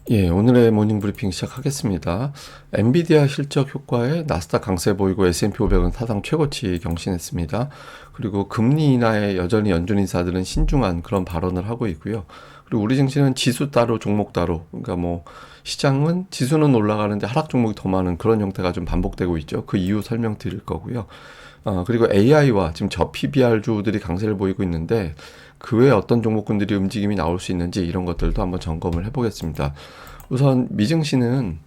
예, 오늘의 모닝 브리핑 시작하겠습니다. 엔비디아 실적 효과에 나스닥 강세 보이고 S&P 500은 사상 최고치 경신했습니다. 그리고 금리 인하에 여전히 연준 인사들은 신중한 그런 발언을 하고 있고요. 그리고 우리 증시는 지수 따로 종목 따로, 그러니까 뭐 시장은 지수는 올라가는데 하락 종목이 더 많은 그런 형태가 좀 반복되고 있죠. 그 이유 설명드릴 거고요. 그리고 AI와 지금 저 PBR주들이 강세를 보이고 있는데 그 외에 어떤 종목군들이 움직임이 나올 수 있는지 이런 것들도 한번 점검을 해보겠습니다. 우선 미증시는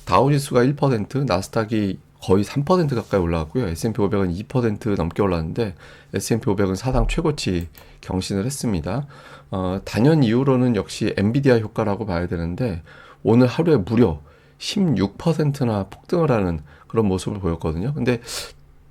다우지수가 1%, 나스닥이 거의 3% 가까이 올라갔고요. S&P 500은 2% 넘게 올랐는데 S&P 500은 사상 최고치 경신을 했습니다. 단연 이유로는 역시 엔비디아 효과라고 봐야 되는데 오늘 하루에 무려 16%나 폭등을 하는 그런 모습을 보였거든요. 근데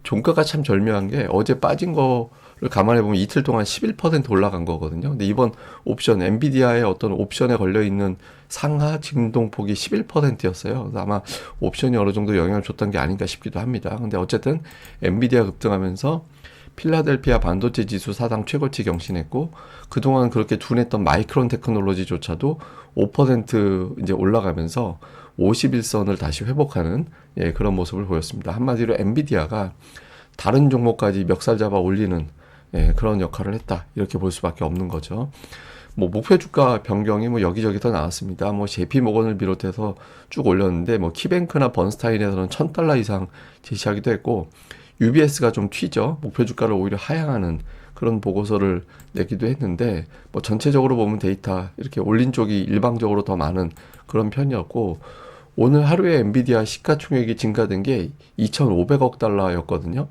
종가가 참 절묘한 게 어제 빠진 거를 감안해 보면 이틀 동안 11% 올라간 거거든요. 근데 이번 옵션, 엔비디아의 어떤 옵션에 걸려 있는 상하 진동폭이 11%였어요. 그래서 아마 옵션이 어느 정도 영향을 줬던 게 아닌가 싶기도 합니다. 근데 어쨌든 엔비디아 급등하면서 필라델피아 반도체 지수 사상 최고치 경신했고 그동안 그렇게 둔했던 마이크론 테크놀로지조차도 5% 이제 올라가면서 51선을 다시 회복하는 그런 모습을 보였습니다. 한마디로 엔비디아가 다른 종목까지 멱살 잡아 올리는 그런 역할을 했다. 이렇게 볼 수밖에 없는 거죠. 뭐 목표 주가 변경이 뭐 여기저기서 나왔습니다. 뭐 JP 모건을 비롯해서 쭉 올렸는데 뭐 키뱅크나 번스타인에서는 1,000달러 이상 제시하기도 했고 UBS가 좀 튀죠. 목표 주가를 오히려 하향하는 그런 보고서를 내기도 했는데 뭐 전체적으로 보면 데이터 이렇게 올린 쪽이 일방적으로 더 많은 그런 편이었고 오늘 하루에 엔비디아 시가총액이 증가된 게 2,500억 달러였거든요.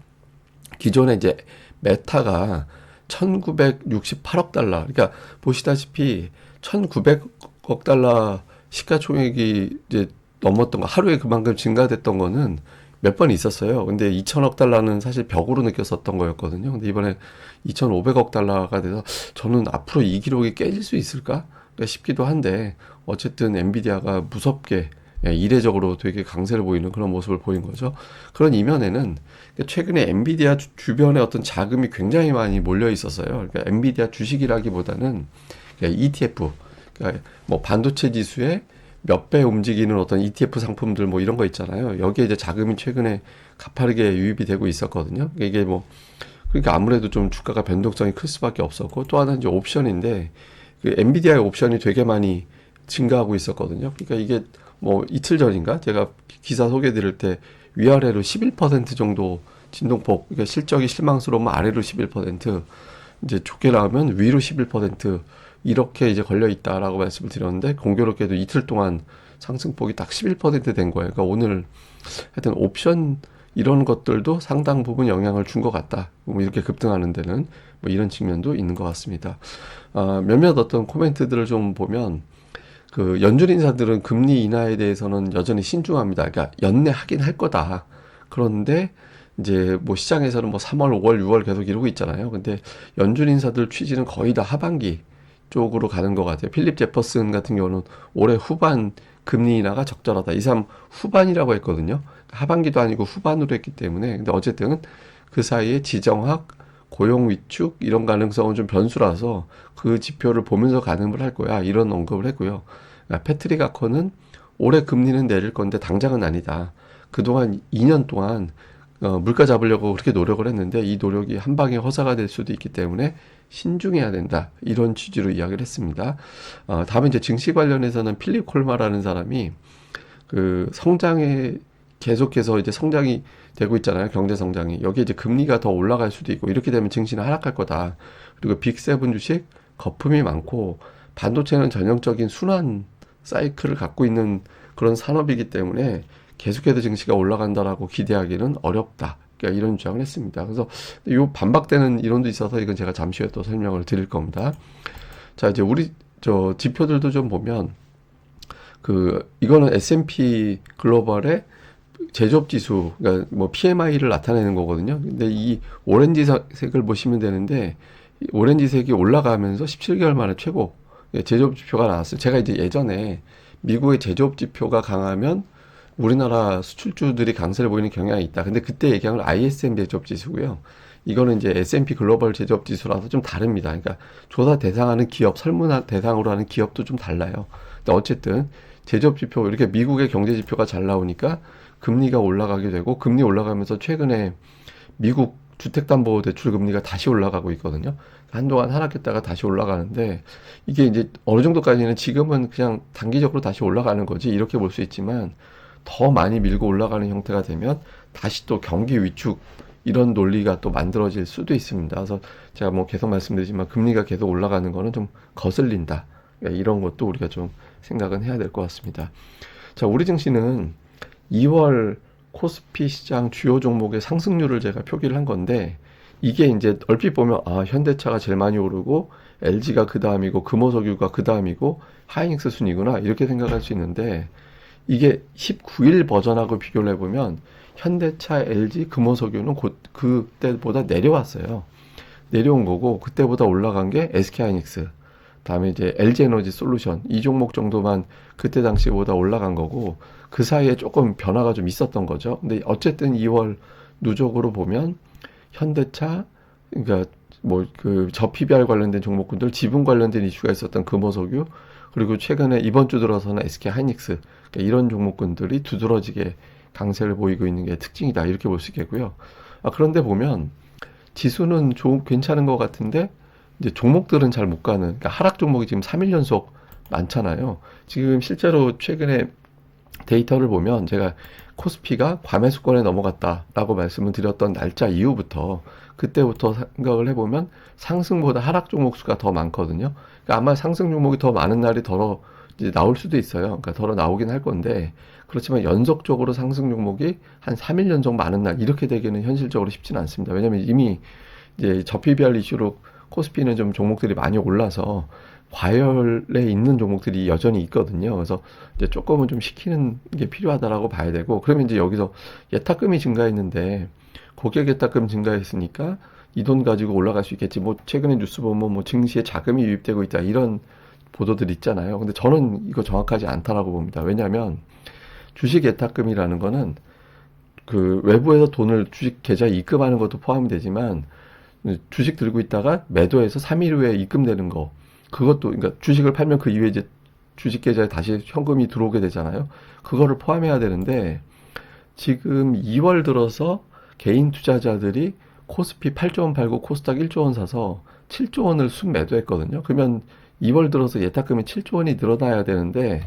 기존에 이제 메타가 1,968억 달러. 그러니까 보시다시피 1,900억 달러 시가총액이 이제 넘었던 거, 하루에 그만큼 증가됐던 거는 몇 번 있었어요. 근데 2천억 달러는 사실 벽으로 느꼈었던 거였거든요. 근데 이번에 2,500억 달러가 돼서 저는 앞으로 이 기록이 깨질 수 있을까 싶기도 한데 어쨌든 엔비디아가 무섭게 이례적으로 되게 강세를 보이는 그런 모습을 보인 거죠. 그런 이면에는 최근에 엔비디아 주변에 어떤 자금이 굉장히 많이 몰려 있었어요. 그러니까 엔비디아 주식이라기보다는 ETF, 그러니까 뭐 반도체 지수에 몇 배 움직이는 어떤 ETF 상품들 뭐 이런 거 있잖아요. 여기에 이제 자금이 최근에 가파르게 유입이 되고 있었거든요. 이게 뭐 그러니까 아무래도 좀 주가가 변동성이 클 수밖에 없었고 또 하나는 이제 옵션인데 그 엔비디아의 옵션이 되게 많이 증가하고 있었거든요. 그러니까 이게 뭐 이틀 전인가 제가 기사 소개 드릴 때 위아래로 11% 정도 진동폭, 그러니까 실적이 실망스러우면 아래로 11%, 이제 좋게 나오면 위로 11% 이렇게 이제 걸려 있다라고 말씀을 드렸는데 공교롭게도 이틀 동안 상승폭이 딱 11%된 거예요. 그러니까 오늘 하여튼 옵션 이런 것들도 상당 부분 영향을 준 것 같다. 뭐 이렇게 급등하는 데는 뭐 이런 측면도 있는 것 같습니다. 몇몇 어떤 코멘트들을 좀 보면 그 연준 인사들은 금리 인하에 대해서는 여전히 신중합니다. 그러니까 연내하긴 할 거다. 그런데 이제 뭐 시장에서는 뭐 3월, 5월, 6월 계속 이러고 있잖아요. 근데 연준 인사들 취지는 거의 다 하반기 쪽으로 가는 것 같아요. 필립 제퍼슨 같은 경우는 올해 후반 금리 인하가 적절하다. 이 사람 후반이라고 했거든요. 하반기도 아니고 후반으로 했기 때문에. 근데 어쨌든 그 사이에 지정학, 고용 위축 이런 가능성은 좀 변수라서 그 지표를 보면서 가늠을 할 거야. 이런 언급을 했고요. 패트릭 아커는 올해 금리는 내릴 건데 당장은 아니다. 그동안 2년 동안 물가 잡으려고 그렇게 노력을 했는데 이 노력이 한 방에 허사가 될 수도 있기 때문에 신중해야 된다. 이런 취지로 이야기를 했습니다. 다음에 이제 증시 관련해서는 필립 콜마라는 사람이 그 성장에 계속해서 이제 성장이 되고 있잖아요. 경제 성장이. 여기에 이제 금리가 더 올라갈 수도 있고 이렇게 되면 증시는 하락할 거다. 그리고 빅세븐 주식 거품이 많고 반도체는 전형적인 순환 사이클을 갖고 있는 그런 산업이기 때문에 계속해서 증시가 올라간다라고 기대하기는 어렵다. 그러니까 이런 주장을 했습니다. 그래서 이 반박되는 이론도 있어서 이건 제가 잠시 후에 또 설명을 드릴 겁니다. 자, 이제 우리 저 지표들도 좀 보면 그 이거는 S&P 글로벌의 제조업 지수, 그러니까 뭐 PMI를 나타내는 거거든요. 근데 이 오렌지색을 보시면 되는데 오렌지색이 올라가면서 17개월 만에 최고 제조업 지표가 나왔어요. 제가 이제 예전에 미국의 제조업 지표가 강하면 우리나라 수출주들이 강세를 보이는 경향이 있다. 근데 그때 얘기한 건 ISM 제조업 지수고요. 이거는 이제 S&P 글로벌 제조업 지수라서 좀 다릅니다. 그러니까 조사 대상하는 기업, 설문 대상으로 하는 기업도 좀 달라요. 근데 어쨌든 제조업 지표 이렇게 미국의 경제 지표가 잘 나오니까 금리가 올라가게 되고 금리 올라가면서 최근에 미국 주택담보대출 금리가 다시 올라가고 있거든요. 한동안 하락했다가 다시 올라가는데 이게 이제 어느 정도까지는 지금은 그냥 단기적으로 다시 올라가는 거지 이렇게 볼 수 있지만 더 많이 밀고 올라가는 형태가 되면 다시 또 경기 위축 이런 논리가 또 만들어질 수도 있습니다. 그래서 제가 뭐 계속 말씀드리지만 금리가 계속 올라가는 거는 좀 거슬린다. 그러니까 이런 것도 우리가 좀 생각은 해야 될 것 같습니다. 자, 우리 증시는 2월 코스피 시장 주요 종목의 상승률을 제가 표기를 한 건데 이게 이제 얼핏 보면 아, 현대차가 제일 많이 오르고 LG가 그 다음이고 금호석유가 그 다음이고 하이닉스 순이구나 이렇게 생각할 수 있는데 이게 19일 버전하고 비교를 해보면 현대차, LG, 금호석유는 곧 그때보다 내려왔어요. 내려온 거고 그때보다 올라간 게 SK하이닉스, 다음에 이제 LG에너지 솔루션 이 종목 정도만 그때 당시보다 올라간 거고 그 사이에 조금 변화가 좀 있었던 거죠. 근데 어쨌든 2월 누적으로 보면 현대차, 그러니까 뭐 그 저PBR 관련된 종목군들, 지분 관련된 이슈가 있었던 금호석유, 그리고 최근에 이번 주 들어서는 SK하이닉스, 그러니까 이런 종목군들이 두드러지게 강세를 보이고 있는 게 특징이다 이렇게 볼 수 있겠고요. 그런데 보면 지수는 좀 괜찮은 것 같은데 이제 종목들은 잘 못 가는, 그러니까 하락 종목이 지금 3일 연속 많잖아요. 지금 실제로 최근에 데이터를 보면 제가 코스피가 과매수권에 넘어갔다라고 말씀을 드렸던 날짜 이후부터 그때부터 생각을 해보면 상승보다 하락 종목 수가 더 많거든요. 그러니까 아마 상승 종목이 더 많은 날이 더 이제 나올 수도 있어요. 그러니까 더 나오긴 할 건데 그렇지만 연속적으로 상승 종목이 한 3일 연속 많은 날 이렇게 되기는 현실적으로 쉽지는 않습니다. 왜냐하면 이미 이제 저PBR 이슈로 코스피는 좀 종목들이 많이 올라서 과열에 있는 종목들이 여전히 있거든요. 그래서 이제 조금은 좀 식히는 게 필요하다라고 봐야 되고, 그러면 이제 여기서 예탁금이 증가했는데 고객 예탁금 증가했으니까 이 돈 가지고 올라갈 수 있겠지. 뭐 최근에 뉴스 보면 뭐 증시에 자금이 유입되고 있다 이런 보도들 있잖아요. 근데 저는 이거 정확하지 않다라고 봅니다. 왜냐하면 주식 예탁금이라는 거는 그 외부에서 돈을 주식 계좌에 입금하는 것도 포함이 되지만 주식 들고 있다가 매도해서 3일 후에 입금되는 거, 그것도, 그러니까 주식을 팔면 그 이후에 이제 주식 계좌에 다시 현금이 들어오게 되잖아요. 그거를 포함해야 되는데 지금 2월 들어서 개인 투자자들이 코스피 8조 원 팔고 코스닥 1조 원 사서 7조 원을 순매도했거든요. 그러면 2월 들어서 예탁금이 7조 원이 늘어나야 되는데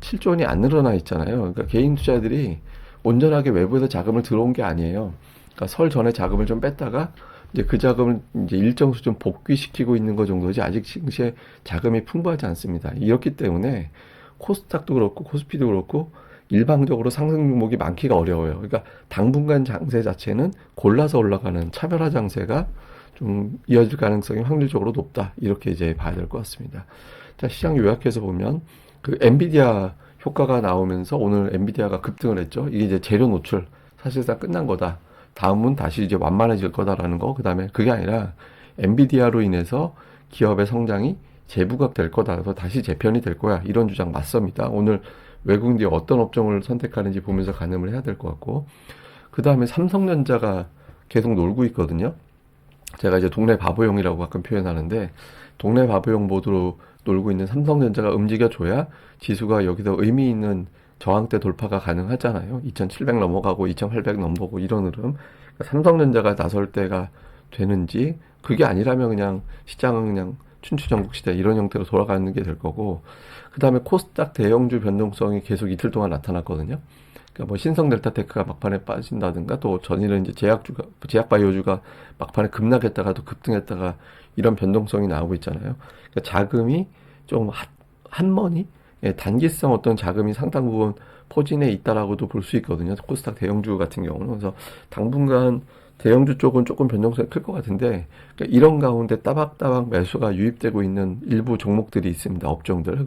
7조 원이 안 늘어나 있잖아요. 그러니까 개인 투자들이 온전하게 외부에서 자금을 들어온 게 아니에요. 그러니까 설 전에 자금을 좀 뺐다가 이제 그 자금을 이제 일정 수준 복귀시키고 있는 것 정도지 아직 증시에 자금이 풍부하지 않습니다. 이렇기 때문에 코스닥도 그렇고 코스피도 그렇고 일방적으로 상승 종목이 많기가 어려워요. 그러니까 당분간 장세 자체는 골라서 올라가는 차별화 장세가 좀 이어질 가능성이 확률적으로 높다. 이렇게 이제 봐야 될 것 같습니다. 자, 시장 요약해서 보면 그 엔비디아 효과가 나오면서 오늘 엔비디아가 급등을 했죠. 이게 이제 재료 노출 사실상 끝난 거다. 다음은 다시 이제 완만해질 거다라는 거. 그다음에 그게 아니라 엔비디아로 인해서 기업의 성장이 재부각될 거다. 그래서 다시 재편이 될 거야. 이런 주장 맞습니다. 오늘 외국인들이 어떤 업종을 선택하는지 보면서 가늠을 해야 될 것 같고, 그다음에 삼성전자가 계속 놀고 있거든요. 제가 이제 동네 바보용이라고 가끔 표현하는데 동네 바보용 모드로 놀고 있는 삼성전자가 움직여줘야 지수가 여기서 의미 있는 저항대 돌파가 가능하잖아요. 2700 넘어가고 2800 넘어가고 이런 흐름. 그러니까 삼성전자가 나설 때가 되는지, 그게 아니라면 그냥 시장은 그냥 춘추전국 시대 이런 형태로 돌아가는 게 될 거고, 그 다음에 코스닥 대형주 변동성이 계속 이틀 동안 나타났거든요. 그러니까 뭐 신성 델타테크가 막판에 빠진다든가 또 전일은 이제 제약바이오주가 막판에 급락했다가 또 급등했다가 이런 변동성이 나오고 있잖아요. 그러니까 자금이 좀 한머니, 단기성 어떤 자금이 상당 부분 포진해 있다라고도 볼 수 있거든요. 코스닥 대형주 같은 경우는. 그래서 당분간 대형주 쪽은 조금 변동성이 클 것 같은데, 그러니까 이런 가운데 따박따박 매수가 유입되고 있는 일부 종목들이 있습니다. 업종들.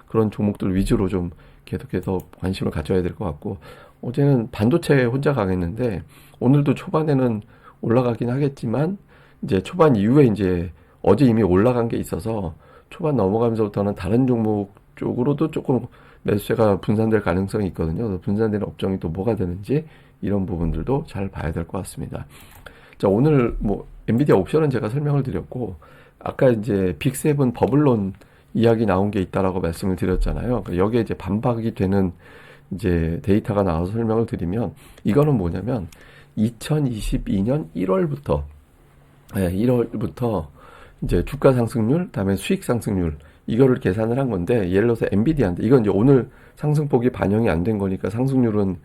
그런 종목들 위주로 좀 계속해서 관심을 가져야 될 것 같고, 어제는 반도체 혼자 강했는데 오늘도 초반에는 올라가긴 하겠지만 이제 초반 이후에 이제 어제 이미 올라간 게 있어서 초반 넘어가면서부터는 다른 종목 쪽으로도 조금 매수세가 분산될 가능성이 있거든요. 그래서 분산되는 업종이 또 뭐가 되는지 이런 부분들도 잘 봐야 될 것 같습니다. 자, 오늘 뭐 엔비디아 옵션은 제가 설명을 드렸고, 아까 이제 빅7 버블론 이야기 나온 게 있다라고 말씀을 드렸잖아요. 그러니까 여기에 이제 반박이 되는 이제 데이터가 나와서 설명을 드리면, 이거는 뭐냐면 2022년 1월부터 1월부터 이제 주가 상승률, 그다음에 수익 상승률, 이거를 계산을 한 건데, 예를 들어서 엔비디아인데, 이건 이제 오늘 상승폭이 반영이 안 된 거니까 상승률은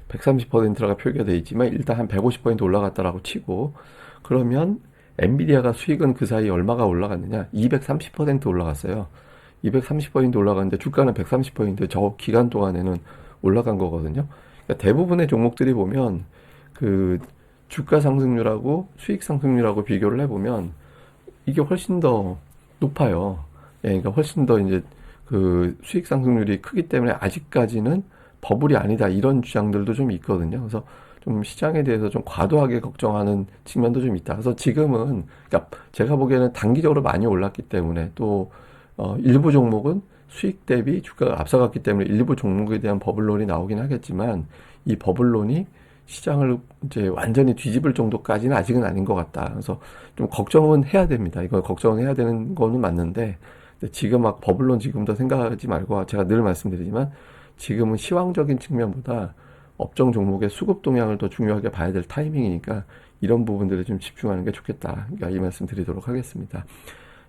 130%라가 표기가 되어 있지만 일단 한 150% 올라갔다라고 치고, 그러면 엔비디아가 수익은 그 사이에 얼마가 올라갔느냐? 230% 올라갔어요. 230% 올라갔는데 주가는 130%, 저 기간 동안에는 올라간 거거든요. 그러니까 대부분의 종목들이 보면 그 주가 상승률하고 수익 상승률하고 비교를 해보면 이게 훨씬 더 높아요. 예, 그러니까 훨씬 더 이제 그 수익 상승률이 크기 때문에 아직까지는 버블이 아니다, 이런 주장들도 좀 있거든요. 그래서 좀 시장에 대해서 좀 과도하게 걱정하는 측면도 좀 있다. 그래서 지금은, 그러니까 제가 보기에는 단기적으로 많이 올랐기 때문에, 또 일부 종목은 수익 대비 주가가 앞서갔기 때문에 일부 종목에 대한 버블론이 나오긴 하겠지만, 이 버블론이 시장을 이제 완전히 뒤집을 정도까지는 아직은 아닌 것 같다. 그래서 좀 걱정은 해야 됩니다. 이거 걱정은 해야 되는 거는 맞는데, 근데 지금 막 버블론 지금도 생각하지 말고, 제가 늘 말씀드리지만 지금은 시황적인 측면보다 업종 종목의 수급 동향을 더 중요하게 봐야 될 타이밍이니까 이런 부분들에 좀 집중하는 게 좋겠다. 그러니까 이 말씀 드리도록 하겠습니다.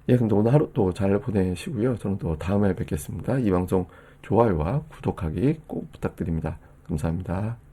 예, 근데 오늘 하루 또 잘 보내시고요. 저는 또 다음에 뵙겠습니다. 이 방송 좋아요와 구독하기 꼭 부탁드립니다. 감사합니다.